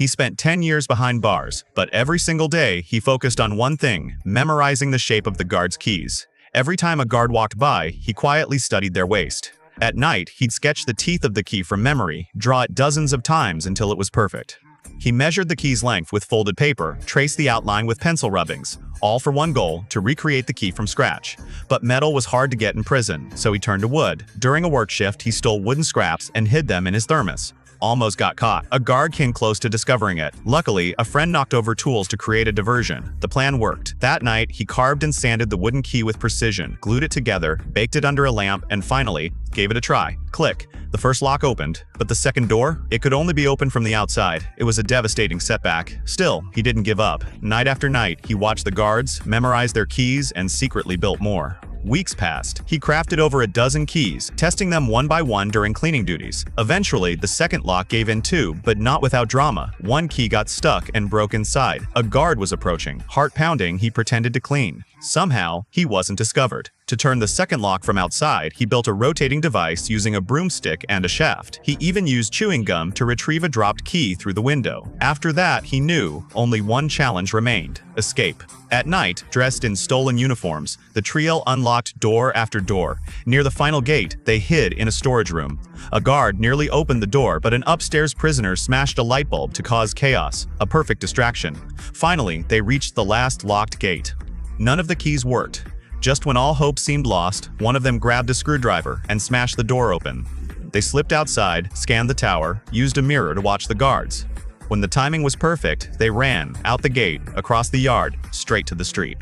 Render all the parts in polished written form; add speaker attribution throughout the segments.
Speaker 1: He spent 10 years behind bars, but every single day he focused on one thing: memorizing the shape of the guard's keys. Every time a guard walked by, he quietly studied their waist. At night, he'd sketch the teeth of the key from memory, draw it dozens of times until it was perfect. He measured the key's length with folded paper, traced the outline with pencil rubbings, all for one goal: to recreate the key from scratch. But metal was hard to get in prison, so he turned to wood. During a work shift, he stole wooden scraps and hid them in his thermos. Almost got caught. A guard came close to discovering it. Luckily, a friend knocked over tools to create a diversion. The plan worked. That night, he carved and sanded the wooden key with precision, glued it together, baked it under a lamp, and finally, gave it a try. Click. The first lock opened, but the second door? It could only be opened from the outside. It was a devastating setback. Still, he didn't give up. Night after night, he watched the guards, memorized their keys, and secretly built more. Weeks passed. He crafted over a dozen keys, testing them one by one during cleaning duties. Eventually, the second lock gave in too, but not without drama. One key got stuck and broke inside. A guard was approaching. Heart pounding, he pretended to clean. Somehow, he wasn't discovered. To turn the second lock from outside, he built a rotating device using a broomstick and a shaft. He even used chewing gum to retrieve a dropped key through the window. After that, he knew only one challenge remained: escape. At night, dressed in stolen uniforms, the trio unlocked door after door. Near the final gate, they hid in a storage room. A guard nearly opened the door, but an upstairs prisoner smashed a light bulb to cause chaos, a perfect distraction. Finally, they reached the last locked gate. None of the keys worked. Just when all hope seemed lost, one of them grabbed a screwdriver and smashed the door open. They slipped outside, scanned the tower, used a mirror to watch the guards. When the timing was perfect, they ran out the gate, across the yard, straight to the street.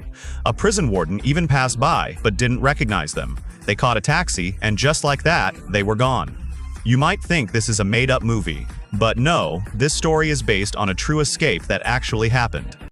Speaker 1: A prison warden even passed by, but didn't recognize them. They caught a taxi, and just like that, they were gone. You might think this is a made-up movie, but no, this story is based on a true escape that actually happened.